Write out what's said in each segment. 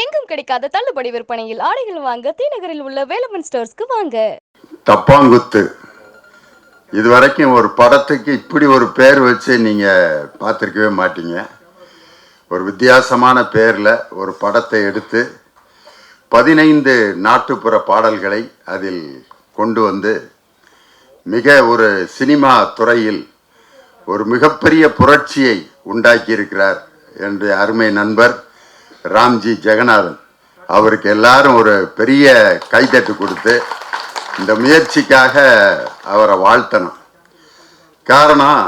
எங்கும் கிடைக்காத தள்ளுபடி விற்பனையில் ஆடைகள் வாங்க தீநகரில் உள்ள வேலமன் ஸ்டோர்ஸ்க்கு வாங்க. தப்பாங்குத்து இதுவரைக்கும் ஒரு படத்துக்கு இப்படி ஒரு பேர் வச்சு நீங்க பார்த்துருக்கவே மாட்டீங்க. ஒரு வித்தியாசமான பேரில் ஒரு படத்தை எடுத்து 15 நாட்டுப்புற பாடல்களை அதில் கொண்டு வந்து மிக ஒரு சினிமா துறையில் ஒரு மிகப்பெரிய புரட்சியை உண்டாக்கியிருக்கிறார் என்று அருமை நண்பர் ராம்ஜி ஜெகநாதன் அவருக்கு எல்லாரும் ஒரு பெரிய கைதட்டு கொடுத்து இந்த முயற்சிக்காக அவரை வாழ்த்தணும். காரணம்,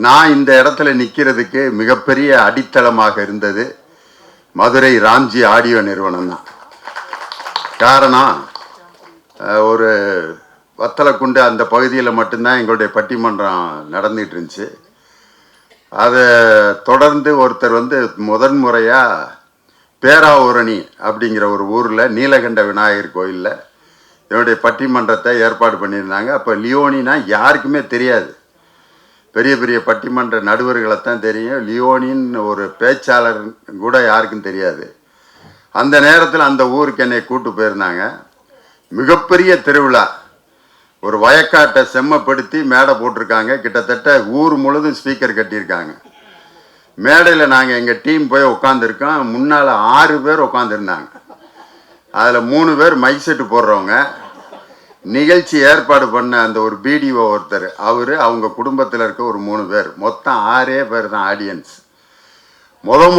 நான் இந்த இடத்துல நிற்கிறதுக்கு மிகப்பெரிய அடித்தளமாக இருந்தது மதுரை ராம்ஜி ஆடியோ நிறுவனம் தான். காரணம், ஒரு வத்தலக்குண்டு அந்த பகுதியில் மட்டும்தான் எங்களுடைய பட்டிமன்றம் நடந்துகிட்டு இருந்துச்சு. அதை தொடர்ந்து ஒருத்தர் வந்து முதன்முறையாக பேராவூரணி அப்படிங்கிற ஒரு ஊரில் நீலகண்ட விநாயகர் கோயிலில் என்னுடைய பட்டிமன்றத்தை ஏற்பாடு பண்ணியிருந்தாங்க. அப்போ லியோனினா யாருக்குமே தெரியாது, பெரிய பெரிய பட்டிமன்ற நடுவர்களைத்தான் தெரியும். லியோனின்னு ஒரு பேச்சாளர் கூட யாருக்கும் தெரியாது. அந்த நேரத்தில் அந்த ஊருக்கு என்னை கூட்டு போயிருந்தாங்க. மிகப்பெரிய திருவிழா, ஒரு வயக்காட்டை செம்மப்படுத்தி மேடை போட்டிருக்காங்க. கிட்டத்தட்ட ஊர் முழுதும் ஸ்பீக்கர் கட்டியிருக்காங்க. மேடையில் நாங்கள் எங்கள் டீம் போய் உட்காந்துருக்கோம். முன்னால் 6 பேர் உட்காந்துருந்தாங்க. அதில் 3 பேர் மைக் செட்டு போடுறவங்க. நிகழ்ச்சி ஏற்பாடு பண்ண அந்த ஒரு பிடிஓ ஒருத்தர், அவர், அவங்க குடும்பத்தில் இருக்க ஒரு 3 பேர், மொத்தம் 6 பேர் தான் ஆடியன்ஸ்.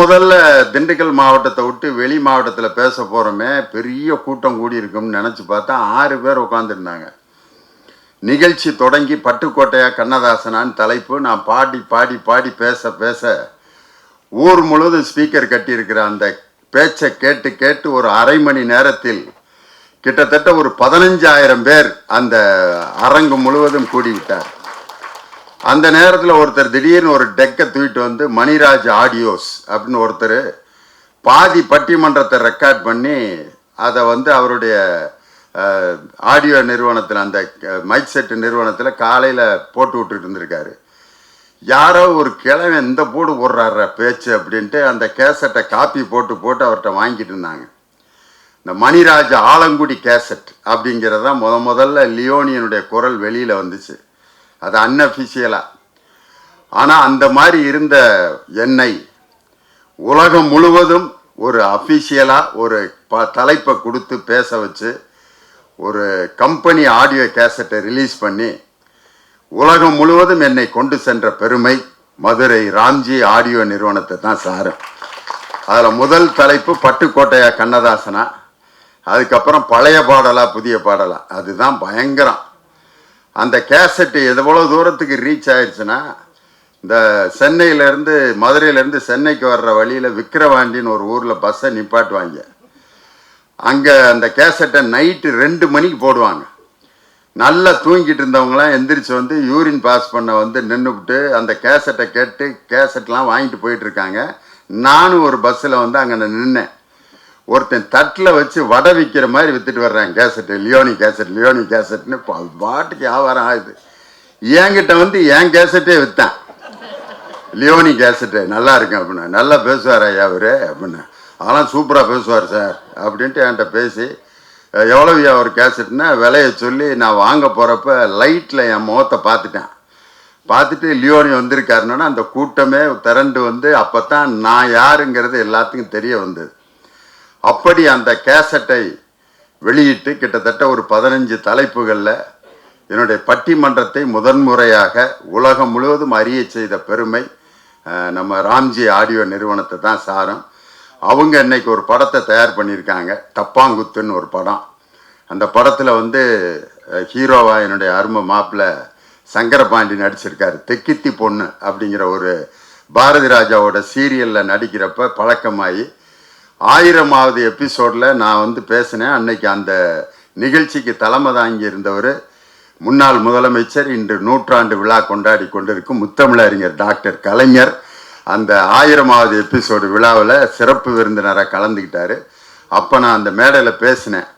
முதல்ல திண்டுக்கல் மாவட்டத்தை விட்டு வெளி மாவட்டத்தில் பேச போகிறோமே, பெரிய கூட்டம் கூடி இருக்கும்னு நினச்சி பார்த்தா 6 பேர் உட்காந்துருந்தாங்க. நிகழ்ச்சி தொடங்கி பட்டுக்கோட்டையா கண்ணதாசனான்னு தலைப்பு. நான் பாடி பாடி பாடி பேச பேச ஊர் முழுவதும் ஸ்பீக்கர் கட்டியிருக்கிற அந்த பேச்சை கேட்டு கேட்டு ஒரு அரை மணி நேரத்தில் கிட்டத்தட்ட ஒரு 15,000 பேர் அந்த அரங்கு முழுவதும் கூடிவிட்டார். அந்த நேரத்தில் ஒருத்தர் திடீர்னு ஒரு டெக்கை தூக்கிட்டு வந்து மணிராஜ் ஆடியோஸ் அப்படின்னு ஒருத்தர் பாதி பட்டிமன்றத்தை ரெக்கார்ட் பண்ணி அதை வந்து அவருடைய ஆடியோ நிறுவனத்தில், அந்த மைக் செட்டு நிறுவனத்தில் காலையில் போட்டு விட்டுட்டு இருந்திருக்காரு. யாரோ ஒரு கிழமை இந்த போடு போடுறாரு பேச்சு அப்படின்ட்டு அந்த கேசட்டை காப்பி போட்டு போட்டு அவர்கிட்ட வாங்கிட்டு இருந்தாங்க. இந்த மணிராஜ் ஆலங்குடி கேசட் அப்படிங்கிறதான் முதல்ல லியோனியனுடைய குரல் வெளியில் வந்துச்சு. அது அன்அஃபிஷியலாக. ஆனால் அந்த மாதிரி இருந்த என்னை உலகம் முழுவதும் ஒரு அஃபிஷியலாக ஒரு தலைப்பை கொடுத்து பேச வச்சு ஒரு கம்பெனி ஆடியோ கேசட்டை ரிலீஸ் பண்ணி உலகம் முழுவதும் என்னை கொண்டு சென்ற பெருமை மதுரை ராம்ஜி ஆடியோ நிறுவனத்தை தான் சாரும். அதில் முதல் தலைப்பு பட்டுக்கோட்டையா கண்ணதாசனா, அதுக்கப்புறம் பழைய பாடலா புதிய பாடலா. அதுதான் பயங்கரம். அந்த கேசட்டு எவ்வளோ தூரத்துக்கு ரீச் ஆயிடுச்சுன்னா, இந்த சென்னையிலேருந்து மதுரையிலேருந்து சென்னைக்கு வர்ற வழியில் விக்கிரவாண்டின்னு ஒரு ஊரில் பஸ்ஸை நிப்பாட்டுவாங்க. அங்கே அந்த கேசட்டை நைட்டு 2 மணிக்கு போடுவாங்க. நல்லா தூங்கிட்டு இருந்தவங்களாம் எந்திரிச்சு வந்து யூரின் பாஸ் பண்ண வந்து நின்றுவிட்டு அந்த கேசட்டை கேட்டு கேசட்லாம் வாங்கிட்டு போயிட்டுருக்காங்க. நானும் ஒரு பஸ்ஸில் வந்து அங்கே நின்னேன். ஒருத்தன் தட்டில் வச்சு வடை விற்கிற மாதிரி விற்றுட்டு வர்றாங்க கேசட்டு, லியோனி கேசட் லியோனி கேசட்னு. பாட்டுக்கு வியாபாரம் ஆகுது. என்கிட்ட வந்து என் கேசட்டே விற்றான், லியோனி கேசட்டு நல்லா இருக்கும் அப்படின்னு. நல்லா பேசுவார் ஐயா அவர் அப்படின்னு. அதெல்லாம் சூப்பராக பேசுவார் சார் அப்படின்ட்டு என்கிட்ட பேசி, எவ்வளோவியா ஒரு கேசட்னா விலையை சொல்லி நான் வாங்க போகிறப்ப லைட்டில் என் முகத்தை பார்த்துட்டு லியோனி வந்திருக்காருன்னா அந்த கூட்டமே திரண்டு வந்து அப்போ தான் நான் யாருங்கிறது எல்லாத்துக்கும் தெரிய வந்தது. அப்படி அந்த கேசட்டை வெளியிட்டு கிட்டத்தட்ட ஒரு 15 தலைப்புகளில் என்னுடைய பட்டிமன்றத்தை முதன்முறையாக உலகம் முழுவதும் அறிய செய்த பெருமை நம்ம ராம்ஜி ஆடியோ நிறுவனத்தை தான் சாரும். அவங்க இன்னைக்கு ஒரு படத்தை தயார் பண்ணியிருக்காங்க, தப்பாங்குத்துன்னு ஒரு படம். அந்த படத்தில் வந்து ஹீரோவா என்னுடைய அருமை மாப்பிள்ளை சங்கரபாண்டி நடிச்சிருக்காரு. தெக்கித்தி பொண்ணு அப்படிங்கிற ஒரு பாரதி ராஜாவோட சீரியலில் நடிக்கிறப்ப பழக்கமாகி 1000வது எபிசோடில் நான் வந்து பேசினேன். அன்னைக்கு அந்த நிகழ்ச்சிக்கு தலைமை தாங்கி இருந்தவர் முன்னாள் முதலமைச்சர், இன்று 100ஆண்டு விழா கொண்டாடி கொண்டிருக்கும் முத்தமிழறிஞர் டாக்டர் கலைஞர். அந்த 1000வது எபிசோடு விழாவில் சிறப்பு விருந்தினராக கலந்துக்கிட்டாரு. அப்போ நான் அந்த மேடையில் பேசினேன்.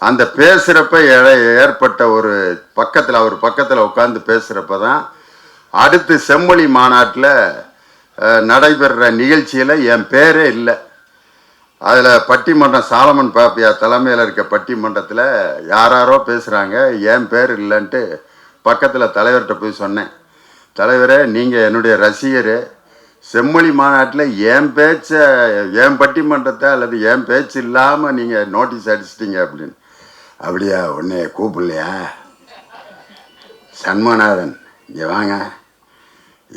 அந்த பேசுகிறப்ப ஏற்பட்ட ஒரு பக்கத்தில், அவர் பக்கத்தில் உட்காந்து பேசுகிறப்ப தான் அடுத்து செம்மொழி மாநாட்டில் நடைபெற நிகழ்ச்சியில் என் பேரே இல்லை. அதில் பட்டிமன்றம் சாலமன் பாப்பியா தலைமையில் இருக்க பட்டிமன்றத்தில் யாராரோ பேசுகிறாங்க, என் பேர் இல்லைன்ட்டு பக்கத்தில் தலைவர்கிட்ட போய் சொன்னேன். தலைவரே, நீங்கள் என்னுடைய ரசிகர், செம்மொழி மாநாட்டில் என் பேச்சை, என் பட்டிமன்றத்தை அல்லது என் பேச்சு இல்லாமல் நீங்கள் நோட்டீஸ் அடிச்சிட்டிங்க அப்படின்னு. அப்படியா, உன்னை கூப்பிடலையா? சண்முகநாதன், இங்கே வாங்க,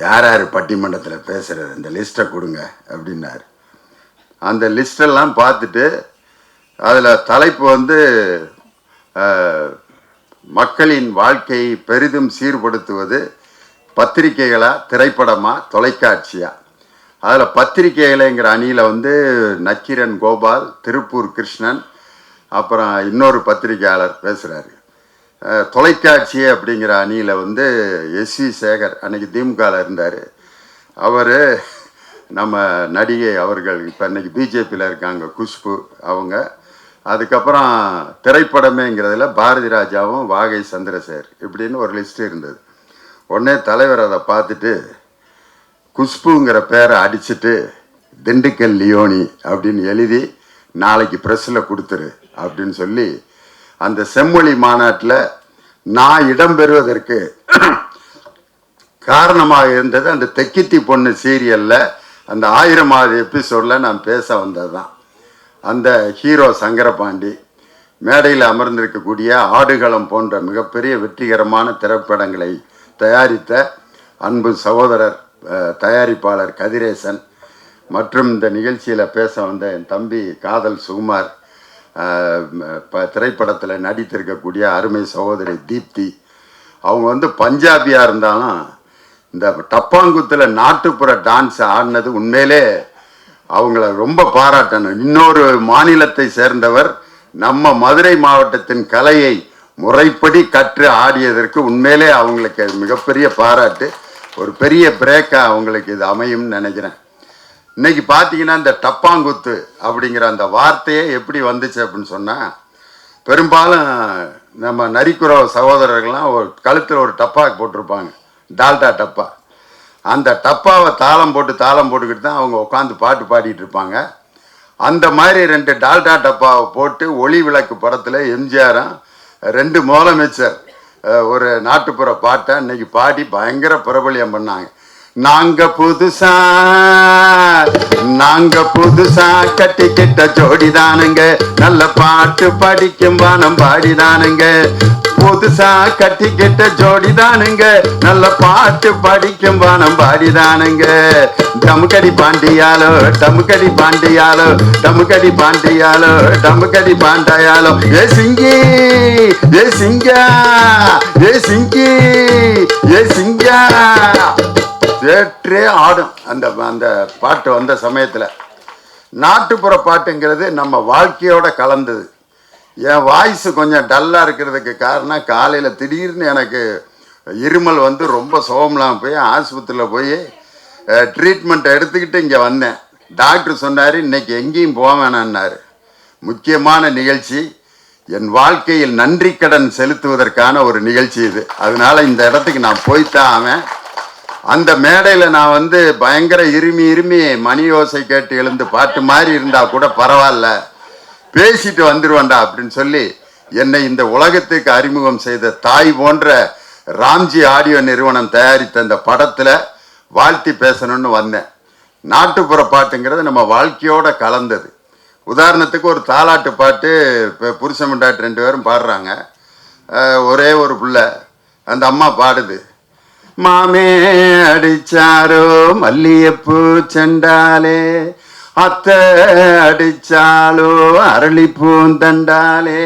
யார் யார் பட்டிமன்றத்தில் பேசுகிறது இந்த லிஸ்ட்டை கொடுங்க அப்படின்னாரு. அந்த லிஸ்டெல்லாம் பார்த்துட்டு அதில் தலைப்பு வந்து மக்களின் வாழ்க்கையை பெரிதும் சீர்படுத்துவது பத்திரிகைகளா, திரைப்படமா, தொலைக்காட்சியா? அதில் பத்திரிகைகளைங்கிற அணியில் வந்து நக்கீரன் கோபால், திருப்பூர் கிருஷ்ணன், அப்புறம் இன்னொரு பத்திரிகையாளர் பேசுகிறாரு. தொலைக்காட்சி அப்படிங்கிற அணியில் வந்து எஸ்வி சேகர், அன்னைக்கு திமுகவில் இருந்தார், அவர், நம்ம நடிகை அவர்கள், இப்போ இன்னைக்கு பிஜேபியில் இருக்காங்க குஷ்பு அவங்க. அதுக்கப்புறம் திரைப்படமேங்கிறதுல பாரதி ராஜாவும் வாகை சந்திரசேகர் இப்படின்னு ஒரு லிஸ்ட்டு இருந்தது. உடனே தலைவர் அதை பார்த்துட்டு குஷ்புங்கிற பேரை அடிச்சுட்டு திண்டுக்கல் லியோனி அப்படின்னு எழுதி நாளைக்கு ப்ரெஸ்ஸில் கொடுத்துரு அப்படின்னு சொல்லி, அந்த செம்மொழி மாநாட்டில் நான் இடம்பெறுவதற்கு காரணமாக இருந்தது அந்த தெக்கித்தி பொண்ணு சீரியலில் அந்த 1000வது எபிசோடில் நான் பேச வந்தது தான். அந்த ஹீரோ சங்கரபாண்டி மேடையில் அமர்ந்திருக்கக்கூடிய ஆடுகளம் போன்ற மிகப்பெரிய வெற்றிகரமான திரைப்படங்களை தயாரித்த அன்பு சகோதரர் தயாரிப்பாளர் கதிரேசன் மற்றும் இந்த நிகழ்ச்சியில் பேச வந்த என் தம்பி காதல் சுகுமார், திரைப்படத்தில் நடித்திருக்கக்கூடிய அருமை சகோதரி தீப்தி, அவங்க வந்து பஞ்சாபியாக இருந்தாலும் இந்த டப்பாங்குத்தில் நாட்டுப்புற டான்ஸ் ஆடினது உண்மையிலே அவங்கள ரொம்ப பாராட்டணும். இன்னொரு மாநிலத்தை சேர்ந்தவர் நம்ம மதுரை மாவட்டத்தின் கலையை முறைப்படி கற்று ஆடியதற்கு உண்மையிலே அவங்களுக்கு மிகப்பெரிய பாராட்டு. ஒரு பெரிய பிரேக்காக அவங்களுக்கு இது அமையும்னு நினைக்கிறேன். இன்னைக்கு பார்த்தீங்கன்னா இந்த டப்பாங்குத்து அப்படிங்கிற அந்த வார்த்தையே எப்படி வந்துச்சு அப்படின்னு சொன்னால், பெரும்பாலும் நம்ம நரிக்குறோ சகோதரர்கள்லாம் ஒரு கழுத்தில் ஒரு டப்பாக்கு போட்டிருப்பாங்க, டால்டா டப்பா. அந்த டப்பாவை தாளம் போட்டுக்கிட்டு தான் அவங்க உட்காந்து பாட்டு பாடிட்டு இருப்பாங்க. அந்த மாதிரி 2 டால்டா டப்பாவை போட்டு ஒளி விளக்கு படத்தில் எம்ஜிஆரும் 2 முதலமைச்சர் ஒரு நாட்டுப்புற பாட்டை இன்னைக்கு பாடி பயங்கர பிரபலியம் பண்ணாங்க. நாங்க புதுசா கட்டிக்கிட்ட ஜோடிதானுங்க, நல்ல பாட்டு படிக்கும் வானம் பாடிதானுங்க. புதுசா கட்டிக்கிட்ட ஜோடிதானுங்க, நல்ல பாட்டு படிக்கும் வானம் பாடிதானுங்க. டமுக்கடி பாண்டியாலோ டமுக்கடி பாண்டியாலோ டமுக்கடி பாண்டியாலோ டமுக்கடி பாண்டியாலோ, ஏ சிங்கி ஏ சிங்கா ஏ சிங்கி ஏ சிங்கா தேற்றே ஆடும். அந்த அந்த பாட்டு வந்த சமயத்தில் நாட்டுப்புற பாட்டுங்கிறது நம்ம வாழ்க்கையோட கலந்தது. என் வாய்ஸு கொஞ்சம் டல்லாக இருக்கிறதுக்கு காரணம், காலையில் திடீர்னு எனக்கு இருமல் வந்து ரொம்ப சோகம்லாம் போய் ஆஸ்பத்திரியில் போய் ட்ரீட்மெண்ட் எடுத்துக்கிட்டு இங்கே வந்தேன். டாக்டர் சொன்னார், இன்னைக்கு எங்கேயும் போக வேணான்னாரு. முக்கியமான நிகழ்ச்சி, என் வாழ்க்கையில் நன்றி கடன் செலுத்துவதற்கான ஒரு நிகழ்ச்சி இது. அதனால இந்த இடத்துக்கு நான் போய்த்தான் ஆவேன். அந்த மேடையில் நான் வந்து பயங்கர இருமி மணி யோசை கேட்டு எழுந்து பாட்டு மாதிரி இருந்தால் கூட பரவாயில்ல, பேசிட்டு வந்துடுவேண்டா அப்படின்னு சொல்லி என்னை இந்த உலகத்துக்கு அறிமுகம் செய்த தாய் போன்ற ராம்ஜி ஆடியோ நிறுவனம் தயாரித்த அந்த படத்தில் வாழ்த்தி பேசணும்னு வந்தேன். நாட்டுப்புற பாட்டுங்கிறது நம்ம வாழ்க்கையோட கலந்தது. உதாரணத்துக்கு ஒரு தாலாட்டு பாட்டு, இப்போ புருஷன் முண்டாட்டி 2 பேரும் பாடுறாங்க, ஒரே ஒரு பிள்ளை, அந்த அம்மா பாடுது, மாமே அடிச்சாரோ மல்லியப்பூ செண்டாலே, அத்தை அடிச்சாலோ அரளிப்பூந்தண்டாலே,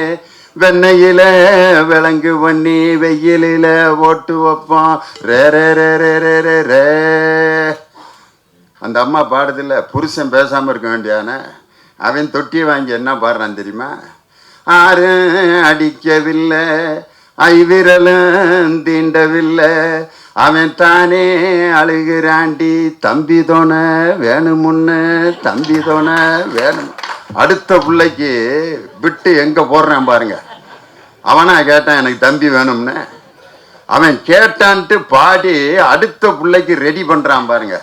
வெண்ணையில விலங்கு பண்ணி வெயிலில ஓட்டு வைப்போம் ரே ரே ரே ரே ரே ரே ரே. அந்த அம்மா பாடுதில்ல, புருஷன் பேசாமல் இருக்க வேண்டியானே, அவன் தொட்டி வாங்கி என்ன பாடுறான் தெரியுமா? ஆறு அடிக்கவில்லை, ஐவிரலும் தீண்டவில்லை, அவன் தானே அழுகிறாண்டி, தம்பி தோண வேணுமுன்னு தம்பி தோண வேணும். அடுத்த பிள்ளைக்கு விட்டு எங்கே போடுறான் பாருங்க. அவனா கேட்டான் எனக்கு தம்பி வேணும்னு, அவன் கேட்டான்ட்டு பாடி அடுத்த பிள்ளைக்கு ரெடி பண்ணுறான் பாருங்க.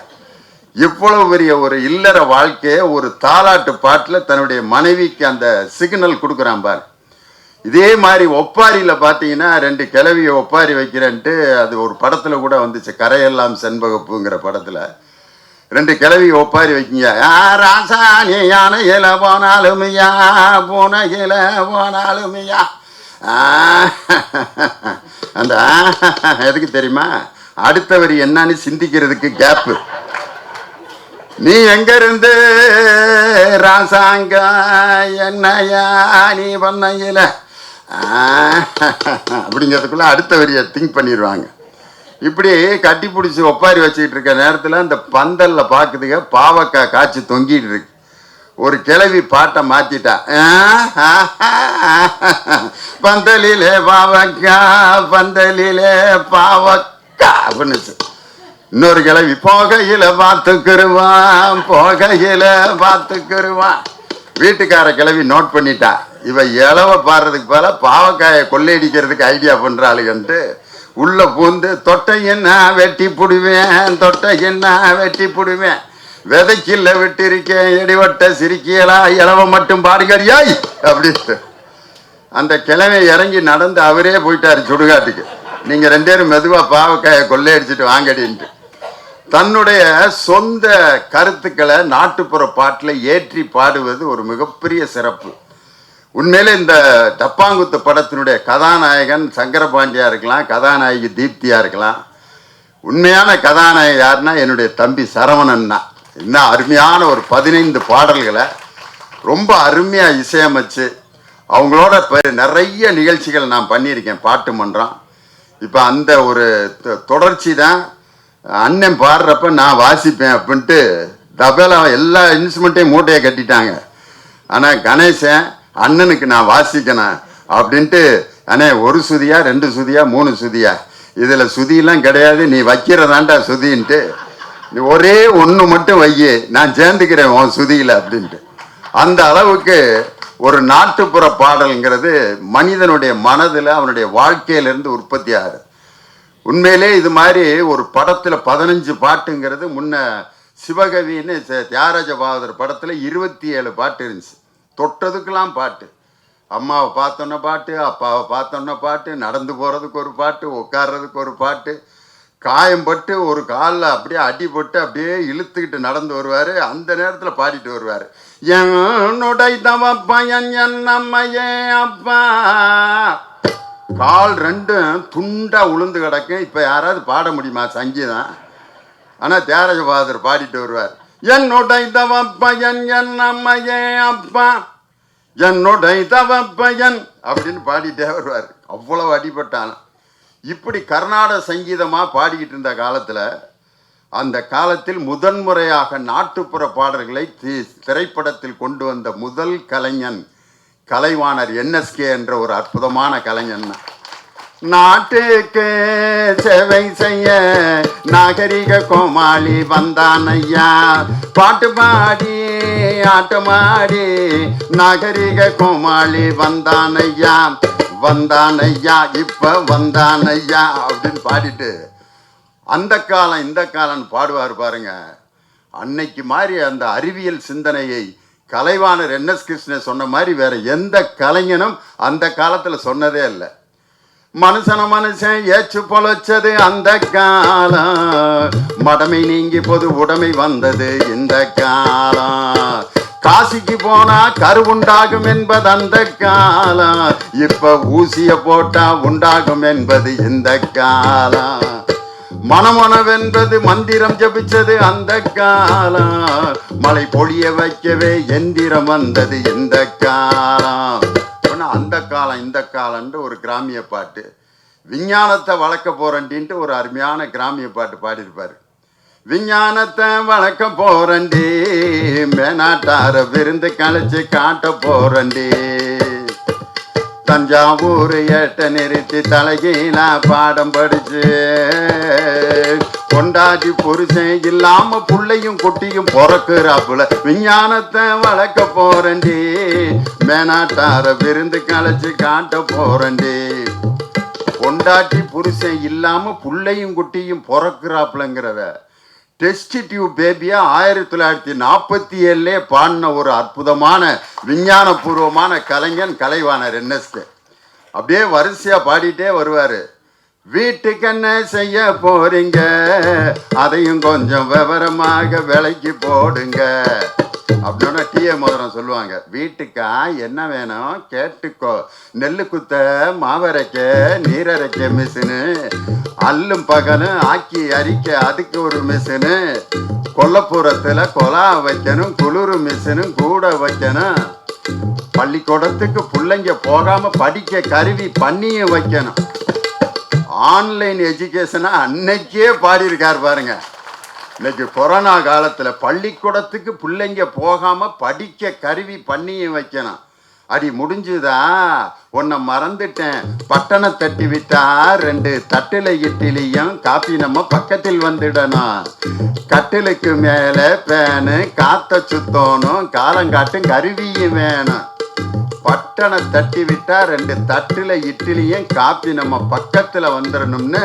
இவ்வளவு பெரிய ஒரு இல்லற வாழ்க்கையை ஒரு தாலாட்டு பாட்டில் தன்னுடைய மனைவிக்கு அந்த சிக்னல் கொடுக்குறான் பாரு. இதே மாதிரி ஒப்பாரியில் பார்த்தீங்கன்னா 2 கிழவியை ஒப்பாரி வைக்கிறேன்ட்டு அது ஒரு படத்தில் கூட வந்துச்சு, கரையெல்லாம் செண்பகப்புங்கிற படத்தில் 2 கிழவி ஒப்பாரி வைக்கிங்க. ராசானி யானை இல போனாலுமையா போன இல போனாலுமையா. அந்த எதுக்கு தெரியுமா? அடுத்தவர் என்னன்னு சிந்திக்கிறதுக்கு கேப்பு. நீ எங்க இருந்து ராசாங்க என்னையா நீ பண்ணையில அப்படிங்கிறதுக்குள்ள அடுத்த வரியை திங்க் பண்ணிடுவாங்க. இப்படி கட்டி பிடிச்சி ஒப்பாரி வச்சுக்கிட்டு இருக்க நேரத்தில் அந்த பந்தல்ல பார்க்குதுங்க பாவக்காய் காய்ச்சி தொங்கிட்டு இருக்கு. ஒரு கிழவி பாட்டை மாத்திட்டா, பந்தலிலே பாவக்கா பந்தலிலே பாவக்கா அப்படின்னுச்சு. இன்னொரு கிழவி போகையில பார்த்துக்கிருவான் போகையில பார்த்துக்கிருவான். வீட்டுக்கார கிழவி நோட் பண்ணிட்டா, இவ இளவ பாடுறதுக்கு போல பாவக்காயை கொள்ளையடிக்கிறதுக்கு ஐடியா பண்றாளுகன்ட்டு உள்ள பூந்து தொட்டை என்ன வெட்டி புடுவேன் தொட்டை என்ன வெட்டி புடுவேன் விதைக்கில்ல விட்டிருக்கேன் எடிவட்ட சிரிக்கியலா இளவ மட்டும் பாடுகறியாய் அப்படின்ட்டு அந்த கிழமை இறங்கி நடந்து அவரே போயிட்டாரு சுடுகாட்டுக்கு. நீங்க 2 பேரும் மெதுவா பாவக்காயை கொள்ளையடிச்சிட்டு வாங்கடின்ட்டு தன்னுடைய சொந்த கருத்துக்களை நாட்டுப்புற பாட்டில் ஏற்றி பாடுவது ஒரு மிகப்பெரிய சிறப்பு. உண்மையிலே இந்த டப்பாங்குத்து படத்தினுடைய கதாநாயகன் சங்கரபாண்டியா இருக்கலாம், கதாநாயகி தீப்தியா இருக்கலாம். உண்மையான கதாநாயகன் யாருன்னா என்னுடைய தம்பி சரவணன் தான். இன்னும் அருமையான ஒரு 15 பாடல்களை ரொம்ப அருமையாக இசையமைச்சு அவங்களோட நிறைய நிகழ்ச்சிகள் நான் பண்ணியிருக்கேன், பாட்டு மன்றம். இப்போ அந்த ஒரு தொடர்ச்சி தான். அண்ணன் பாடுறப்ப நான் வாசிப்பேன் அப்படின்ட்டு தபேலா எல்லா இன்ஸ்ட்ருமெண்ட்டையும் மூட்டையை கட்டிட்டாங்க. ஆனால் கணேசன் அண்ணனுக்கு நான் வாசிக்கணும் அப்படின்ட்டு, அண்ணே 1 சுதியா 2 சுதியா 3 சுதியா இதில் சுதியெல்லாம் கிடையாது, நீ வைக்கிறதாண்டா சுதின்ட்டு, நீ ஒரே ஒன்று மட்டும் வையே நான் சேர்ந்துக்கிறேன் உன் சுதியில் அப்படின்ட்டு. அந்த அளவுக்கு ஒரு நாட்டுப்புற பாடல்ங்கிறது மனிதனுடைய மனதில் அவனுடைய வாழ்க்கையிலிருந்து உற்பத்தி ஆகுது. உண்மையிலே இது மாதிரி ஒரு படத்தில் 15 பாட்டுங்கிறது முன்ன சிவகவின்னு தியாகராஜ பாகவதர் படத்தில் 27 பாட்டு இருந்துச்சு. தொட்டதுக்கெல்லாம் பாட்டு, அம்மாவை பார்த்தோன்ன பாட்டு, அப்பாவை பார்த்தோன்ன பாட்டு, நடந்து போகிறதுக்கு ஒரு பாட்டு, உட்கார்றதுக்கு ஒரு பாட்டு, காயம்பட்டு ஒரு காலில் அப்படியே அடிபட்டு அப்படியே இழுத்துக்கிட்டு நடந்து வருவார். அந்த நேரத்தில் பாடிட்டு வருவார், என்னுடைய தவப்பயன் என்னம்மையே அப்பா. கால் 2 துண்டா உளுந்து கிடக்கும். இப்போ யாராவது பாட முடியுமா சங்கீதம்? ஆனால் தியாகராஜ பாகவதர் பாடிட்டு வருவார், என்னுடைய தவப்பயன் என்னம்மையே அப்பா என்னுடைய தவப்பயன் அப்படின்னு பாடிட்டே வருவார். அவ்வளவு அடிபட்டான். இப்படி கர்நாடக சங்கீதமாக பாடிக்கிட்டு இருந்த காலத்தில், அந்த காலத்தில் முதன்முறையாக நாட்டுப்புற பாடல்களை திரைப்படத்தில் கொண்டு வந்த முதல் கலைஞன் கலைவாணர் NSK என்ற ஒரு அற்புதமான கலைஞன். நாட்டுக்கு சேவை செய்ய நாகரிக கோமாளி வந்தான் ஐயா, பாட்டு பாடி ஆட்டமாடி நாகரிக கோமாளி வந்தான் ஐயா வந்தான் ஐயா இப்ப வந்தான் ஐயா அப்படின்னு பாடிட்டு அந்த காலம் இந்த காலம் பாடுவார் பாருங்க. அன்னைக்கு மாதிரி அந்த அறிவியல் சிந்தனையை கலைவாணர் NS கிருஷ்ணன் சொன்ன மாதிரி வேற எந்த கலைஞனும் அந்த காலத்துல சொன்னதே இல்லை. மனுஷன் ஏச்சு பொழைச்சது அந்த காலம், மடமை நீங்கி பொது உடைமை வந்தது இந்த காலம், காசிக்கு போனா கருவுண்டாகும் என்பது அந்த காலம், இப்ப ஊசிய போட்டா உண்டாகும் என்பது இந்த காலம், மனமனவென்பது மந்திரம் ஜபிச்சது அந்த காலம், மழை பொழிய வைக்கவே எந்திரம் வந்தது இந்த காலம். அந்த காலம் இந்த காலம்னு ஒரு கிராமிய பாட்டு, விஞ்ஞானத்தை வளர்க்க போறேன்ட்டு ஒரு அருமையான கிராமிய பாட்டு பாடியிருப்பாரு. விஞ்ஞானத்தை வளர்க்க போறண்டி மேனாட்டார விருந்து கழிச்சு காட்ட போறண்டி, தஞ்சாவூர் ஏட்ட நிறுத்தி தலைகீழா பாடம் படிச்சு கொண்டாடி புருஷன் இல்லாம புள்ளையும் குட்டியும் பிறக்குறாப்புல, விஞ்ஞானத்தை வளர்க்க போறண்டி மேனாட்டார விருந்து கழிச்சு காட்ட போறண்டி, கொண்டாட்டி புருஷன் இல்லாம புள்ளையும் குட்டியும் பிறக்குறாப்புலங்கிறத டெஸ்ட் டியூப் பேபியா 1947 பாடின ஒரு அற்புதமான விஞ்ஞானபூர்வமான கலைஞன் கலைவாணர் என்எஸ்கே. அப்படியே வரிசையா பாடிட்டே வருவாரு. வீட்டுக்கு என்ன செய்ய போறீங்க, அதையும் கொஞ்சம் விவரமாக விலைக்கு போடுங்க அப்படின்னா டிஏ மோதிரம் சொல்லுவாங்க. வீட்டுக்கா என்ன வேணும் கேட்டுக்கோ, நெல்லு குத்த மாவரைக்க நீரரைக்க மிஷினு, அல்லும் பகலும் ஆக்கி அரிக்க அதுக்கு ஒரு மிஷினு, கொல்லப்புறத்துல கொலா வைக்கணும் குளிர் மிஷினும் கூட வைக்கணும், பள்ளிக்கூடத்துக்கு பிள்ளைங்க போகாம படிக்க கருவி பண்ணியும் வைக்கணும். ஆன்லைன் எஜுகேஷனை அன்னைக்கே பாடியிருக்காரு பாருங்க. இன்னைக்கு கொரோனா காலத்துல பள்ளிக்கூடத்துக்கு பிள்ளைங்க போகாம படிக்க கருவி பண்ணியும் வைக்கணும். அடி முடிஞ்சுதா, உன்னை மறந்துட்டேன், பட்டணை தட்டி விட்டா 2 தட்டுல இட்லியும் காப்பி நம்ம பக்கத்தில் வந்துடணும், கட்டிலுக்கு மேல பேனு காத்த சுத்தோனும் காலங்காட்டும் கருவியும் வேணும், பட்டணை தட்டி விட்டா 2 தட்டுல இட்லியும் காப்பி நம்ம பக்கத்துல வந்துடணும்னு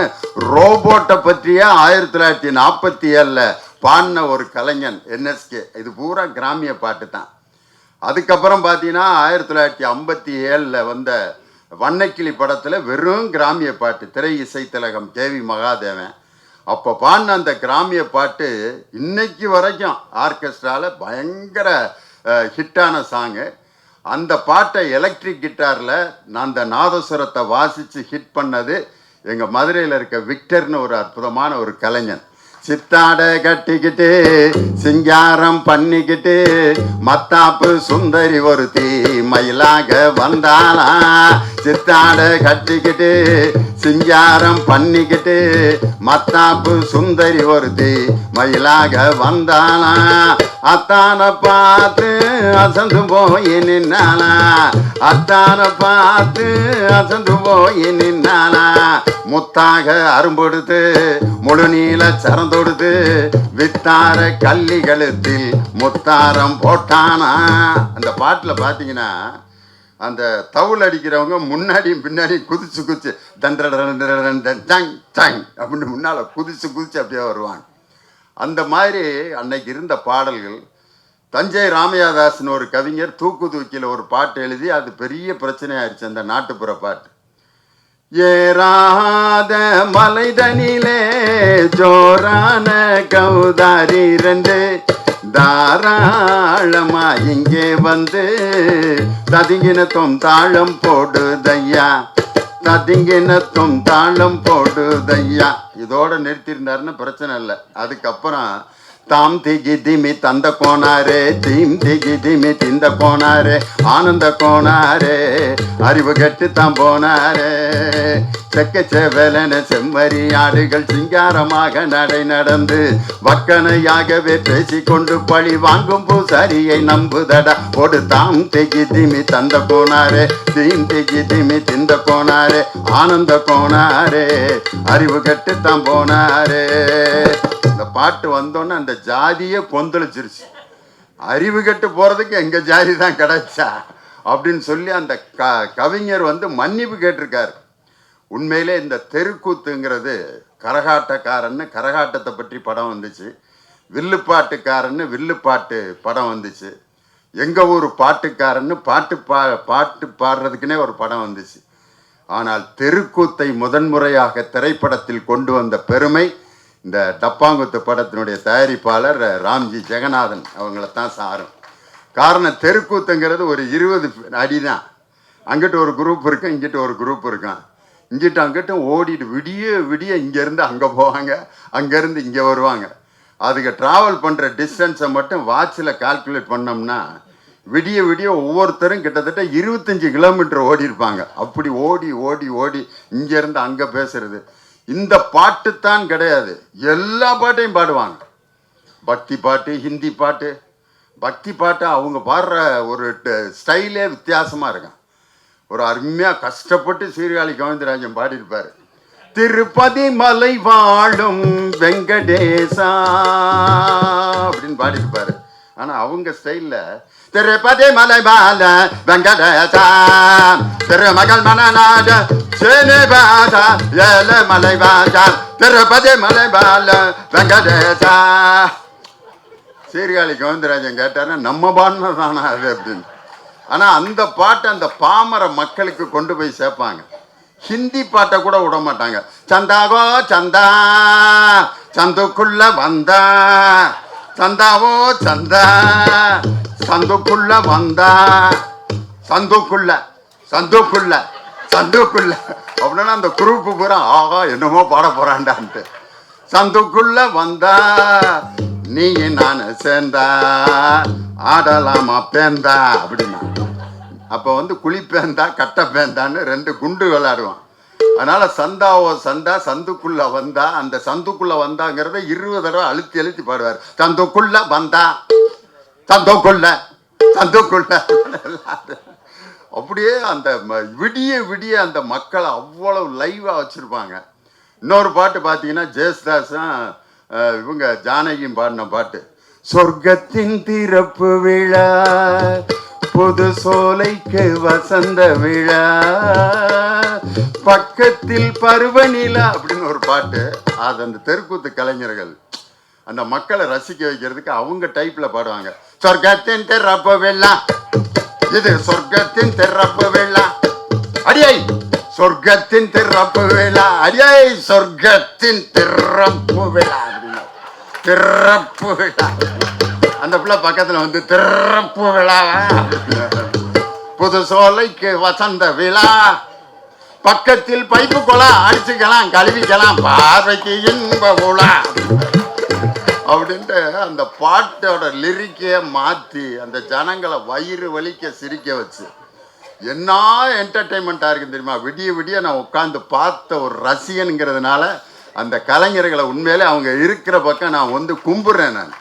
ரோபோட்டை பற்றிய 1947 பாடின ஒரு கலைஞன் என்எஸ்கே. இது பூரா கிராமிய பாட்டு தான். அதுக்கப்புறம் பார்த்தீங்கன்னா 1957 வந்த வண்ணக்கிளி படத்தில் வெறும் கிராமிய பாட்டு, திரை இசை திலகம் கேவி மகாதேவன். அப்போ பாடின அந்த கிராமிய பாட்டு இன்னைக்கு வரைக்கும் ஆர்கெஸ்ட்ராவில் பயங்கர ஹிட்டான சாங்கு. அந்த பாட்டை எலக்ட்ரிக் கிட்டாரில் நான் அந்த நாதஸ்வரத்தை வாசித்து ஹிட் பண்ணது எங்கள் மதுரையில் இருக்க விக்டர்னு ஒரு அற்புதமான ஒரு கலைஞன். சித்தாடை கட்டிக்கிட்டு சிங்காரம் பண்ணிக்கிட்டு மத்தாப்பு சுந்தரி ஒருத்தி மயிலாக வந்தாளா, சித்தாடை கட்டிக்கிட்டு சிங்காரம் பண்ணிக்கிட்டு மத்தாப்பு சுந்தரி ஒருத்தி மயிலாக வந்தாளா, அத்தான பார்த்து அசந்து போய் நின்னாளா, அத்தான பார்த்து அசந்து போய் நின்னாளா, முத்தாக அரும்பொடுத்து முழு நீல சரந்தொடுத்து வித்தார கள்ளி கழுத்தில் முத்தாரம் போட்டானா. அந்த பாட்டில் பார்த்தீங்கன்னா அந்த தவுள் அடிக்கிறவங்க முன்னாடியும் பின்னாடியும் குதிச்சு குதிச்சு டங் டங் அப்படின்னு முன்னால் குதிச்சு குதிச்சு அப்படியே வருவாங்க. அந்த மாதிரி அன்னைக்கு இருந்த பாடல்கள். தஞ்சை ராமையாதாஸ்னு ஒரு கவிஞர் தூக்கு தூக்கியில் ஒரு பாட்டு எழுதி அது பெரிய பிரச்சனையாயிருச்சு, அந்த நாட்டுப்புற பாட்டு. ஏறாத மலைதனிலே ஜோரான கௌதாரி 2 தாராளமா இங்கே வந்து ததிங்கினத்தும் தாளம் போடுதையா, ததிங்கினத்தும் தாளம் போடுதையா. இதோட நிறுத்திருந்தாருன்னு பிரச்சனை இல்லை. அதுக்கப்புறம் தாம் திகி திமி தந்த கோனாரே, தீம் திகி திமி திந்த கோனாரே, ஆனந்த கோனாரே, அறிவு கெட்டு தான் போனாரே, செக்க செவலன செம்மறி ஆடுகள் சிங்காரமாக நடை நடந்து வக்கனையாகவே பேசிக்கொண்டு பழி வாங்கும் பூசாரியை நம்புதடா, ஒரு தாம் திகி திமி தந்த கோனாரே, தீம் திகி திமி திந்த கோனாரே, ஆனந்த கோனாரே, அறிவு கெட்டு தான் போனாரே. இந்த பாட்டு வந்தோன்னே அந்த ஜாதியே கொந்தளிச்சிருச்சு. அறிவு கெட்டு போறதுக்கு எங்க ஜாதி தான் கிடைச்சா அப்படின்னு சொல்லி அந்த கவிஞர் மன்னிப்பு கேட்டிருக்காரு. உண்மையிலே இந்த தெருக்கூத்துங்கிறது கரகாட்டக்காரன்னு கரகாட்டத்தை பற்றி படம் வந்துச்சு, வில்லுப்பாட்டுக்காரன்னு வில்லுப்பாட்டு படம் வந்துச்சு, எங்க ஊர் பாட்டுக்காரன்னு பாட்டு பாடுறதுக்குன்னே ஒரு படம் வந்துச்சு. ஆனால் தெருக்கூத்தை முதன்முறையாக திரைப்படத்தில் கொண்டு வந்த பெருமை இந்த டப்பாங்குத்து படத்தினுடைய தயாரிப்பாளர் ராம்ஜி ஜெகநாதன் அவங்களத்தான் சாரும். காரணம், தெருக்கூத்துங்கிறது ஒரு 20 அடி தான். அங்கிட்டு ஒரு குரூப் இருக்கும், இங்கிட்ட ஒரு குரூப் இருக்கும், இங்கிட்ட அங்கிட்ட ஓடிட்டு விடிய விடிய இங்கேருந்து அங்கே போவாங்க, அங்கேருந்து இங்கே வருவாங்க. அதுக்கு ட்ராவல் பண்ணுற டிஸ்டன்ஸை மட்டும் வாட்சில் கால்குலேட் பண்ணோம்னா விடிய விடிய ஒவ்வொருத்தரும் கிட்டத்தட்ட 25 கிலோமீட்டர் ஓடி இருப்பாங்க. அப்படி ஓடி ஓடி ஓடி இங்கேருந்து அங்கே பேசுறது. இந்த பாட்டுத்தான் கிடையாது, எல்லா பாட்டையும் பாடுவாங்க. பக்தி பாட்டு, ஹிந்தி பாட்டு. பக்தி பாட்டு அவங்க பாடுற ஒரு ஸ்டைலே வித்தியாசமாக இருக்கும். ஒரு அருமையாக கஷ்டப்பட்டு சீர்காழி கோவிந்தராஜன் பாடியிருப்பார். திருப்பதி மலை வாழும் வெங்கடேசா அப்படின்னு பாடியிருப்பாரு. ஆனால் அவங்க ஸ்டைலில் திருப்பதி மலை பால வெங்கடேசா திருமகள் மனநாடு சீனிவாசா ஏழு மலை வாசா திருப்பதி மலை பால வெங்கடேசா. சீர்காழி கோவிந்தராஜன் கேட்டாருன்னா நம்ம பாடினதானா அது அப்படின்னு. ஆனால் அந்த பாட்டை அந்த பாமர மக்களுக்கு கொண்டு போய் சேர்ப்பாங்க. ஹிந்தி பாட்டை கூட விட மாட்டாங்க. சந்தாவோ சந்தா சந்துக்குள்ள வந்தா, சந்தாவோ சந்தா சந்துக்குள்ள வந்தா, சந்துக்குள்ள சந்துக்குள்ள சந்துக்குள்ள அப்படின்னா அந்த குரூப்பு பூரா ஆகா என்னமோ பாட போறான்டான்ட்டு. சந்துக்குள்ள வந்தா நீ நான் சேர்ந்தா ஆடலாமா பேந்தா அப்படின்னா. அப்போ வந்து குழிப்பேந்தா கட்டை பேந்தான்னு ரெண்டு குண்டு விளையாடுவான். அதனால சந்தாவோ சந்தா சந்துக்குள்ள வந்தா, அந்த சந்துக்குள்ள வந்தாங்கிறத 20 தடவை அழுத்தி அழுத்தி பாடுவார். சந்துக்குள்ள வந்தா சந்துக்குள்ள சந்துக்குள்ள. அப்படியே அந்த விடிய விடிய அந்த மக்களை அவ்வளவு லைவா வச்சிருப்பாங்க. இன்னொரு பாட்டு பார்த்தீங்கன்னா ஜெயசுதாஸும் இவங்க ஜானகியும் பாடின பாட்டு, சொர்க்கத்தின் திறப்பு விழா புது சோலைக்கு வசந்த விழா பக்கத்தில் பருவநிலா அப்படின்னு ஒரு பாட்டு. அது அந்த தெருக்கூத்து கலைஞர்கள் அந்த மக்களை ரசிக்க வைக்கிறதுக்கு அவங்க டைப்ல பாடுவாங்க. சொர்க்கத்தின் திறப்பு விழா, இது சொர்க்கத்தின் திறப்பு விழா, அடியை சொர்க்கத்தின் திறப்பு விழா, அடியை சொர்க்கத்தின் திறப்பு விழா அப்படின்னா திறப்பு விழா. அந்த பிள்ளை பக்கத்துல வந்து திறப்பு விழா, புது சோலைக்கு வசந்த விழா, பக்கத்தில் பைப்பு குளம் அடிச்சுக்கலாம் கழுவிக்கலாம் பார்வைக்கு இன்ப உலா அப்படின்ட்டு அந்த பாட்டோட லிரிக்கைய மாற்றி அந்த ஜனங்களை வயிறு வலிக்க சிரிக்க வச்சு என்ன என்டர்டெயின்மெண்ட்டாக இருக்குன்னு தெரியுமா. விடிய விடிய நான் உட்காந்து பார்த்த ஒரு ரசிகனுங்கிறதுனால அந்த கலைஞர்களை உண்மையிலே அவங்க இருக்கிற பக்கம் நான் வந்து கும்பிட்றேன். நான்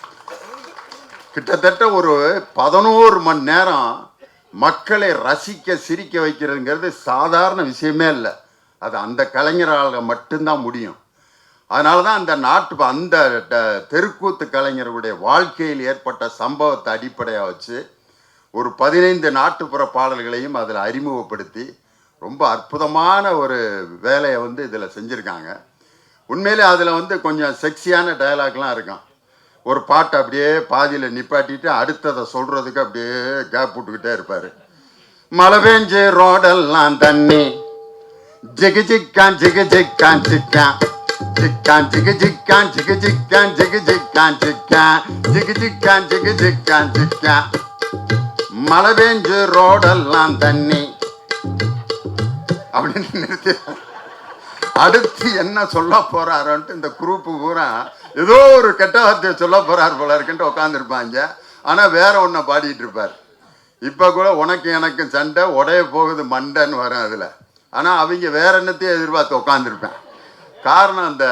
கிட்டத்தட்ட ஒரு 11 மணி நேரம் மக்களை ரசிக்க சிரிக்க வைக்கிறதுங்கிறது சாதாரண விஷயமே இல்லை. அது அந்த கலைஞரால் மட்டும்தான் முடியும். அதனால தான் அந்த அந்த தெருக்கூத்து கலைஞர்களுடைய வாழ்க்கையில் ஏற்பட்ட சம்பவத்தை அடிப்படையாக வச்சு ஒரு 15 நாட்டுப்புற பாடல்களையும் அதில் அறிமுகப்படுத்தி ரொம்ப அற்புதமான ஒரு வேலையை வந்து இதில் செஞ்சுருக்காங்க. உண்மையிலே அதில் வந்து கொஞ்சம் செக்ஸியான டயலாக்லாம் இருக்கும். ஒரு பாட்டை அப்படியே பாதியில் நிப்பாட்டிட்டு அடுத்ததை சொல்கிறதுக்கு அப்படியே கேப் விட்டுக்கிட்டே இருப்பார். மழை பெஞ்சு ரோடெல்லாம் தண்ணி ஜிகு ஜிக்கான் ஜிகு ஜிக்கான் சிக்கான் ஜிக்கான் ஜிகு ஜிக்கான் ஜிகு ஜிக்கான் ஜிகு ஜிக்கான் சிக்கான் ஜிகு ஜிக்கான் ஜிகு ஜிக்கான் சிக்கான். மழை பெஞ்சு ரோடெல்லாம் தண்ணி அப்படின்னு நிறுத்தி அடுத்து என்ன சொல்ல போறாருன்ட்டு இந்த குரூப்பு பூரா ஏதோ ஒரு கெட்ட வார்த்தையை சொல்ல போறாரு போல இருக்குன்ட்டு உட்காந்துருப்பாங்க. ஆனால் வேற ஒன்றை பாடிட்டு இருப்பார். இப்போ கூட உனக்கு எனக்கு சண்டை உடைய போகுது மண்டைன்னு வரும் அதில். ஆனால் அவங்க வேற என்னத்தையும் எதிர்பார்த்து உட்காந்துருப்பேன். காரணம் அந்த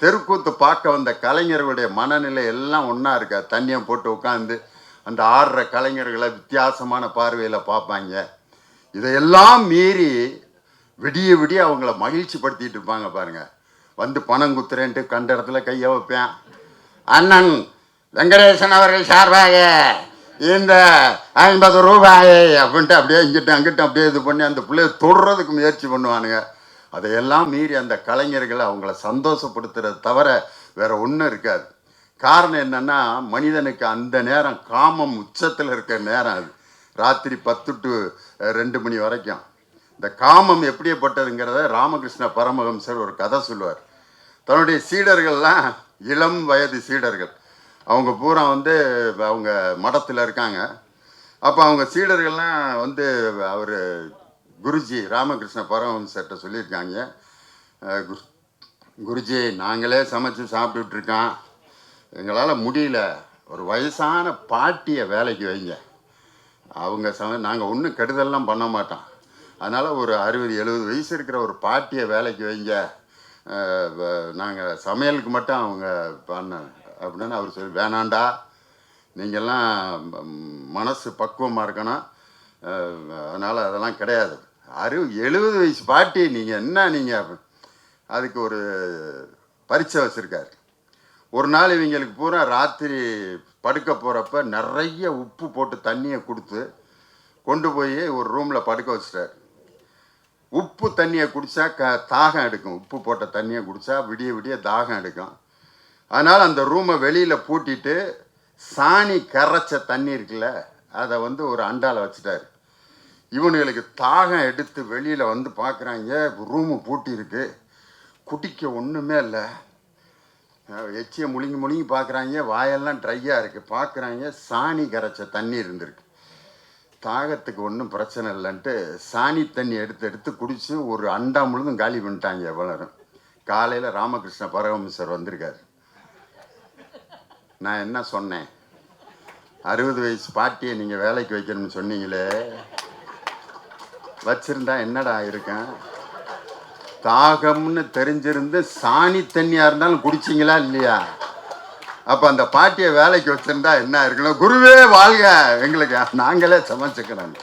தெருக்கூத்து பார்க்க வந்த கலைஞர்களுடைய மனநிலை எல்லாம் ஒன்றா இருக்கா. தண்ணியை போட்டு உட்காந்து அந்த ஆடுற கலைஞர்களை வித்தியாசமான பார்வையில் பார்ப்பாங்க. இதையெல்லாம் மீறி விடிய விடிய அவங்கள மகிழ்ச்சி படுத்திட்டு இருப்பாங்க பாருங்க. வந்து பணம் குத்துறேன்ட்டு கண்ட இடத்துல கையை வைப்பேன். அண்ணன் வெங்கடேசன் அவர்கள் சார்பாக இந்த 50 ரூபாய் அப்படின்ட்டு அப்படியே இங்கிட்ட அங்கிட்ட அப்படியே இது பண்ணி அந்த பிள்ளைய தொடுறதுக்கு முயற்சி பண்ணுவானுங்க. அதையெல்லாம் மீறி அந்த கலைஞர்களை அவங்கள சந்தோஷப்படுத்துறது தவிர வேற ஒன்றும் இருக்காது. காரணம் என்னன்னா, மனிதனுக்கு அந்த நேரம் காமம் உச்சத்தில் இருக்கிற நேரம். அது ராத்திரி 10 to 2 மணி வரைக்கும் இந்த காமம் எப்படிப்பட்டதுங்கிறத ராமகிருஷ்ண பரமஹம்சர் ஒரு கதை சொல்லுவார். தன்னுடைய சீடர்கள்லாம் இளம் வயது சீடர்கள், அவங்க பூரா வந்து அவங்க மடத்தில் இருக்காங்க. அப்போ அவங்க சீடர்கள்லாம் வந்து அவர் குருஜி ராமகிருஷ்ண பரமஹம்சர்கிட்ட சொல்லியிருக்காங்க, குருஜி நாங்களே சமைச்சு சாப்பிட்டுட்ருக்கோம், எங்களால் முடியல, ஒரு வயசான பாட்டியை வேலைக்கு வைங்க. அவங்க நாங்கள் ஒன்றும் கெடுதல்லாம் பண்ண மாட்டோம், அதனால் ஒரு 60-70 வயசு இருக்கிற ஒரு பாட்டியை வேலைக்கு வைங்க, நாங்கள் சமையலுக்கு மட்டும் அவங்க பண்ண அப்படின்னு அவர் சொல்லி, வேணாண்டா, நீங்கள்லாம் மனசு பக்குவமாக இருக்கணும், அதனால் அதெல்லாம் கிடையாது. 70 வயசு பாட்டி நீங்கள் என்ன நீங்கள் அதுக்கு ஒரு பரீட்சை வச்சுருக்காரு. ஒரு நாள் இவங்களுக்கு பூரா ராத்திரி படுக்க போகிறப்ப நிறைய உப்பு போட்டு தண்ணியை கொடுத்து கொண்டு போய் ஒரு ரூமில் படுக்க வச்சுட்டார். உப்பு உப்பு தண்ணியை குடித்தா தாகம் எடுக்கும். உப்பு போட்ட தண்ணியை குடித்தா விடிய விடிய தாகம் எடுக்கும். அதனால் அந்த ரூமை வெளியில் பூட்டிட்டு சாணி கரைச்ச தண்ணி இருக்குல்ல, அதை வந்து ஒரு அண்டாவில் வச்சுட்டாரு. இவனுங்களுக்கு தாகம் எடுத்து வெளியில் வந்து பார்க்குறாங்க, ரூமு பூட்டி இருக்கு, குடிக்க ஒன்றுமே இல்லை. எச்சியை முழுங்கி முழுங்கி பார்க்குறாங்க, வாயெல்லாம் ட்ரையாக இருக்குது. பார்க்குறாங்க, சாணி கரைச்ச தண்ணி இருந்திருக்கு. தாகத்துக்கு ஒன்றும் பிரச்சனை இல்லைன்ட்டு சாணி தண்ணி எடுத்து எடுத்து குடித்து ஒரு அண்டா முழுதும் காலி பண்ணிட்டாங்க எவ்வளோரும். காலையில் ராமகிருஷ்ண பரமஹம்சர் வந்திருக்காரு. நான் என்ன சொன்னேன், 60 வயசு பாட்டியை நீங்கள் வேலைக்கு வைக்கணும்னு சொன்னீங்களே, வச்சிருந்தா என்னடா இருக்கேன்? தாகம்னு தெரிஞ்சிருந்து சாணி தண்ணியாக இருந்தாலும் குடிச்சிங்களா இல்லையா? அப்போ அந்த பாட்டியை வேலைக்கு வச்சிருந்தா என்ன இருக்கணும்? குருவே வாழ்க, எங்களுக்கு நாங்களே சமைச்சுக்கிறோம்.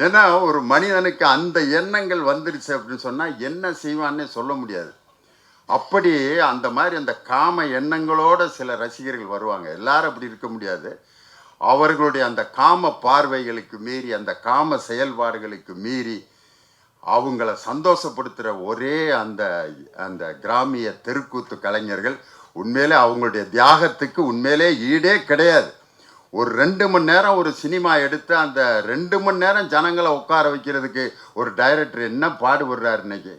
ஏன்னா ஒரு மனிதனுக்கு அந்த எண்ணங்கள் வந்துருச்சு அப்படின்னு சொன்னால் என்ன செய்வான்னே சொல்ல முடியாது. அப்படி அந்த மாதிரி அந்த காம எண்ணங்களோட சில ரசிகர்கள் வருவாங்க. எல்லாரும் அப்படி இருக்க முடியாது. அவர்களுடைய அந்த காம பார்வைகளுக்கு மீறி, அந்த காம செயல்பாடுகளுக்கு மீறி அவங்கள சந்தோஷப்படுத்துகிற ஒரே அந்த அந்த கிராமிய தெருக்கூத்து கலைஞர்கள். உண்மையிலே அவங்களுடைய தியாகத்துக்கு உண்மையிலே ஈடே கிடையாது. ஒரு 2 மணி நேரம் ஒரு சினிமா எடுத்து அந்த 2 மணி நேரம் ஜனங்களை உட்கார வைக்கிறதுக்கு ஒரு டைரக்டர் என்ன பாடுபடுறாரு இன்னைக்கு.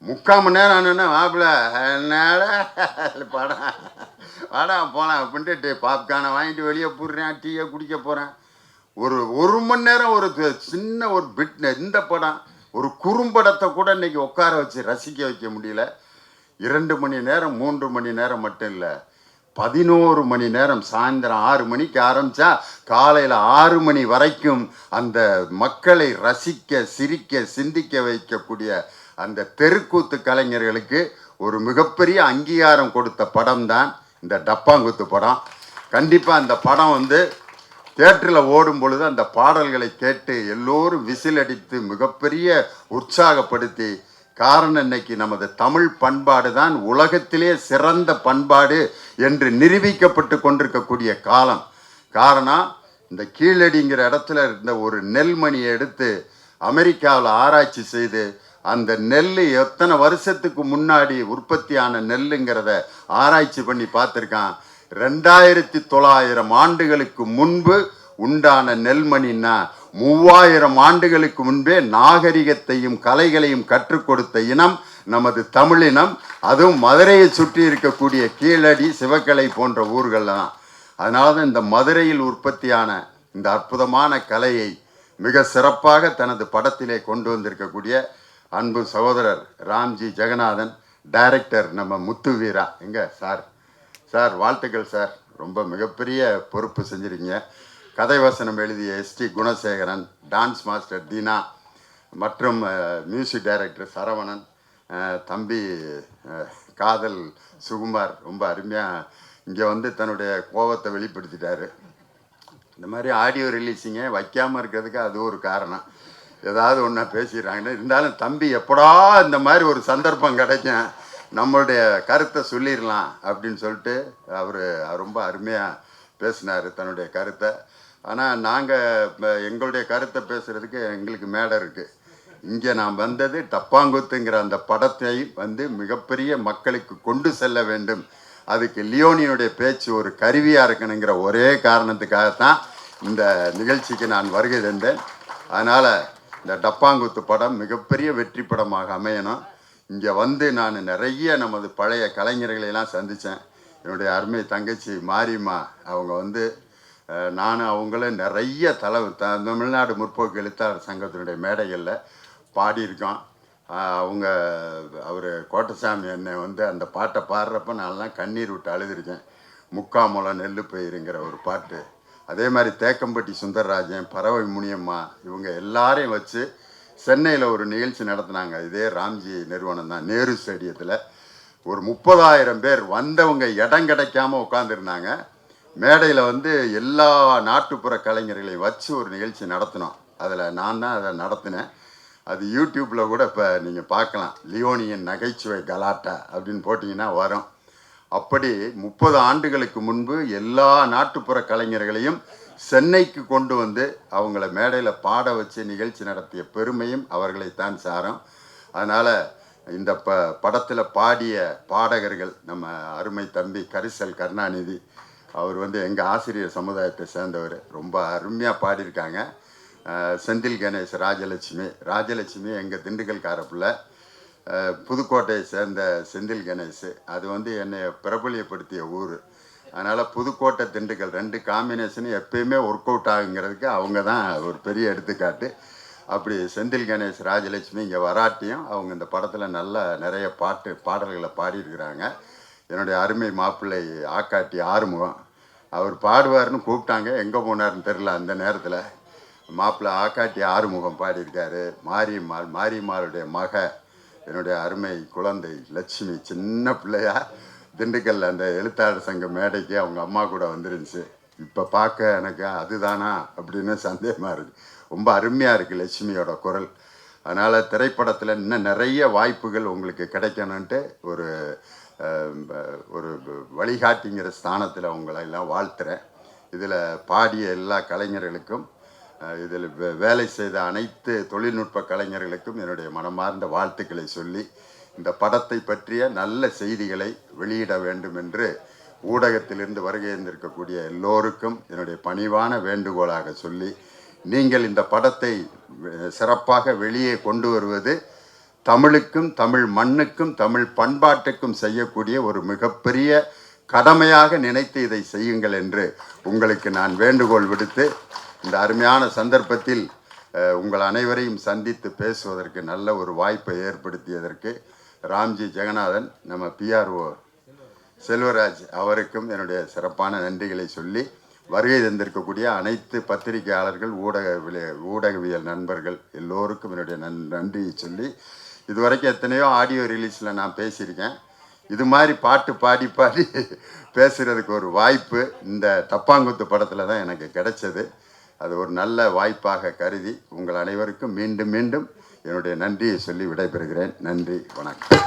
3/4 மணி நேரம் ஆனோன்னா மாப்பிள்ள என்னால படம் படம் போகலாம் அப்படின்ட்டு பாப்கார்னை வாங்கிட்டு வெளியே போடுறேன், டீயை குடிக்க போகிறேன். ஒரு மணி நேரம் ஒரு சின்ன ஒரு பிட், இந்த படம் ஒரு குறும்படத்தை கூட இன்னைக்கு உட்கார வச்சு ரசிக்க வைக்க முடியல. 2 மணி நேரம் 3 மணி நேரம் மட்டும் இல்லை, 11 மணி நேரம். சாயந்தரம் 6 மணிக்கு ஆரம்பித்தா காலையில் 6 மணி வரைக்கும் அந்த மக்களை ரசிக்க, சிரிக்க, சிந்திக்க வைக்கக்கூடிய அந்த தெருக்கூத்து கலைஞர்களுக்கு ஒரு மிகப்பெரிய அங்கீகாரம் கொடுத்த படம் தான் இந்த டப்பாங்குத்து படம். கண்டிப்பாக அந்த படம் வந்து தியேட்டரில் ஓடும் பொழுது அந்த பாடல்களை கேட்டு எல்லோரும் விசில் அடித்து மிகப்பெரிய உற்சாகப்படுத்தி, காரணம் இன்னைக்கு நமது தமிழ் பண்பாடு தான் உலகத்திலே சிறந்த பண்பாடு என்று நிரூபிக்கப்பட்டு கொண்டிருக்கக்கூடிய காலம். காரணம், இந்த கீழடிங்கிற இடத்துல இருந்த ஒரு நெல்மணியை எடுத்து அமெரிக்காவில் ஆராய்ச்சி செய்து அந்த நெல் எத்தனை வருஷத்துக்கு முன்னாடி உற்பத்தியான நெல்லுங்கிறத ஆராய்ச்சி பண்ணி பார்த்துருக்கான். 2900 ஆண்டுகளுக்கு முன்பு உண்டான நெல்மணின்னா 3000 ஆண்டுகளுக்கு முன்பே நாகரிகத்தையும் கலைகளையும் கற்றுக் கொடுத்த இனம் நமது தமிழினம். அதுவும் மதுரையை சுற்றி இருக்கக்கூடிய கீழடி, சிவக்கலை போன்ற ஊர்கள் தான். அதனால தான் இந்த மதுரையில் உற்பத்தியான இந்த அற்புதமான கலையை மிக சிறப்பாக தனது படத்திலே கொண்டு வந்திருக்கக்கூடிய அன்பு சகோதரர் ராம்ஜி ஜெகநாதன், டைரக்டர் நம்ம முத்து வீரா. எங்க சார் வாழ்த்துக்கள் சார், ரொம்ப மிகப்பெரிய பொறுப்பு செஞ்சுருக்கீங்க. கதை வசனம் எழுதிய எஸ்டி குணசேகரன், டான்ஸ் மாஸ்டர் தீனா மற்றும் மியூசிக் டைரக்டர் சரவணன், தம்பி காதல் சுகுமார் ரொம்ப அருமையாக இங்கே வந்து தன்னுடைய கோபத்தை வெளிப்படுத்திட்டாரு. இந்த மாதிரி ஆடியோ ரிலீஸிங்க வைக்காமல் இருக்கிறதுக்கு அது ஒரு காரணம். ஏதாவது ஒன்றா பேசிடுறாங்கன்னு இருந்தாலும் தம்பி எப்படா இந்த மாதிரி ஒரு சந்தர்ப்பம் கிடைக்கும் நம்மளுடைய கருத்தை சொல்லிடலாம் அப்படின்னு சொல்லிட்டு அவர் ரொம்ப அருமையாக பேசினார் தன்னுடைய கருத்தை. ஆனால் நாங்கள் எங்களுடைய கருத்தை பேசுகிறதுக்கு எங்களுக்கு மேடை இருக்குது. இங்கே நான் வந்தது டப்பாங்குத்துங்கிற அந்த படத்தை வந்து மிகப்பெரிய மக்களுக்கு கொண்டு செல்ல வேண்டும், அதுக்கு லியோனியுடைய பேச்சு ஒரு கருவியாக இருக்கணுங்கிற ஒரே காரணத்துக்காகத்தான் இந்த நிகழ்ச்சிக்கு நான் வருகை தந்தேன். அதனால் இந்த டப்பாங்குத்து படம் மிகப்பெரிய வெற்றி படமாக அமையணும். இங்கே வந்து நான் நிறைய நமது பழைய கலைஞர்களையெல்லாம் சந்தித்தேன். என்னுடைய அருமை தங்கச்சி மாரியம்மா அவங்க வந்து நானும் அவங்களும் நிறைய தமிழ்நாடு முற்போக்கு எழுத்தாளர் சங்கத்தினுடைய மேடைகளில் பாடியிருக்கோம். அவர் கோட்டசாமி என்னை வந்து அந்த பாட்டை பாடுறப்ப நான்லாம் கண்ணீர் விட்டு அழுதுருக்கேன். முக்காமுளம் நெல்லு பயிருங்கிற ஒரு பாட்டு. அதே மாதிரி தேக்கம்பட்டி சுந்தரராஜன், பறவை முனியம்மா, இவங்க எல்லாரையும் வச்சு சென்னையில் ஒரு நிகழ்ச்சி நடத்தினாங்க. இதே ராம்ஜி நிறுவனம் தான், நேரு ஸ்டேடியத்தில். ஒரு 30,000 பேர் வந்தவங்க இடம் கிடைக்காம உட்காந்துருந்தாங்க. மேடையில் வந்து எல்லா நாட்டுப்புற கலைஞர்களையும் வச்சு ஒரு நிகழ்ச்சி நடத்தினோம். அதில் நான் தான் அதை நடத்தினேன். அது யூடியூப்பில் கூட இப்போ நீங்கள் பார்க்கலாம். லியோனியின் நகைச்சுவை கலாட்டா அப்படின்னு போட்டிங்கன்னா வரும். அப்படி 30 ஆண்டுகளுக்கு முன்பு எல்லா நாட்டுப்புற கலைஞர்களையும் சென்னைக்கு கொண்டு வந்து அவங்கள மேடையில் பாட வச்சு நிகழ்ச்சி நடத்திய பெருமையும் அவர்களைத்தான் சாரும். அதனால் இந்த படத்தில் பாடிய பாடகர்கள் நம்ம அருமை தம்பி கரிசல் கருணாநிதி, அவர் வந்து எங்கள் ஆசிரியர் சமுதாயத்தை சேர்ந்தவர், ரொம்ப அருமையாக பாடியிருக்காங்க. செந்தில் கணேஷ், ராஜலட்சுமி எங்கள் திண்டுக்கல்காரப்புல, புதுக்கோட்டையை சேர்ந்த செந்தில் கணேஷ், அது வந்து என்னை பிரபலியப்படுத்திய ஊர். அதனால் புதுக்கோட்டை திண்டுக்கல் 2 காம்பினேஷனும் எப்பயுமே ஒர்க் அவுட் ஆகுங்கிறதுக்கு அவங்க தான் ஒரு பெரிய எடுத்துக்காட்டு. அப்படி செந்தில் கணேஷ், ராஜலட்சுமி இங்கே வராட்டியும் அவங்க இந்த படத்தில் நல்லா நிறைய பாடல்களை பாடியிருக்கிறாங்க. என்னுடைய அருமை மாப்பிள்ளை ஆக்காட்டி ஆறுமுகம், அவர் பாடுவார்னு கூப்பிட்டாங்க, எங்கே போனார்னு தெரில. அந்த நேரத்தில் மாப்பிள்ளை ஆக்காட்டி ஆறுமுகம் பாடியிருக்காரு. மாரியம்மாளுடைய மக என்னுடைய அருமை குழந்தை லட்சுமி, சின்ன பிள்ளையா திண்டுக்கல்ல அந்த எழுத்தாளர் சங்க மேடைக்கு அவங்க அம்மா கூட வந்துருந்துச்சு. இப்போ பார்க்க எனக்கு அதுதானா அப்படின்னு சந்தேகமாக இருக்குது. ரொம்ப அருமையாக இருக்குது லட்சுமியோட குரல். அதனால் திரைப்படத்தில் இன்னும் நிறைய வாய்ப்புகள் உங்களுக்கு கிடைக்கணுன்ட்டு ஒரு வழிகாட்டிங்கிற ஸ்தானத்தில் உங்களை எல்லாம் வாழ்த்துறேன். இதில் பாடிய எல்லா கலைஞர்களுக்கும், இதில் வேலை செய்த அனைத்து தொழில்நுட்ப கலைஞர்களுக்கும் என்னுடைய மனமார்ந்த வாழ்த்துக்களை சொல்லி, இந்த படத்தை பற்றிய நல்ல செய்திகளை வெளியிட வேண்டும் என்று ஊடகத்திலிருந்து வருகை இருந்திருக்கக்கூடிய எல்லோருக்கும் என்னுடைய பணிவான வேண்டுகோளாக சொல்லி, நீங்கள் இந்த படத்தை சிறப்பாக வெளியே கொண்டு வருவது தமிழுக்கும், தமிழ் மண்ணுக்கும், தமிழ் பண்பாட்டுக்கும் செய்யக்கூடிய ஒரு மிகப்பெரிய கடமையாக நினைத்து இதை செய்யுங்கள் என்று உங்களுக்கு நான் வேண்டுகோள் விடுத்து, இந்த அருமையான சந்தர்ப்பத்தில் உங்கள் அனைவரையும் சந்தித்து பேசுவதற்கு நல்ல ஒரு வாய்ப்பை ஏற்படுத்தியதற்கு ராம்ஜி ஜெகநாதன், நம்ம பிஆர்ஓ செல்வராஜ் அவருக்கும் என்னுடைய சிறப்பான நன்றிகளை சொல்லி, வருகை தந்திருக்கக்கூடிய அனைத்து பத்திரிகையாளர்கள், ஊடகவியல் நண்பர்கள் எல்லோருக்கும் என்னுடைய நன்றியை சொல்லி, இதுவரைக்கும் எத்தனையோ ஆடியோ ரிலீஸில் நான் பேசியிருக்கேன். இது மாதிரி பாட்டு பாடி பேசுகிறதுக்கு ஒரு வாய்ப்பு இந்த டப்பாங்குத்து படத்தில் தான் எனக்கு கிடைச்சது. அது ஒரு நல்ல வாய்ப்பாக கருதி உங்கள் அனைவருக்கும் மீண்டும் மீண்டும் என்னுடைய நன்றியை சொல்லி விடைபெறுகிறேன். நன்றி, வணக்கம்.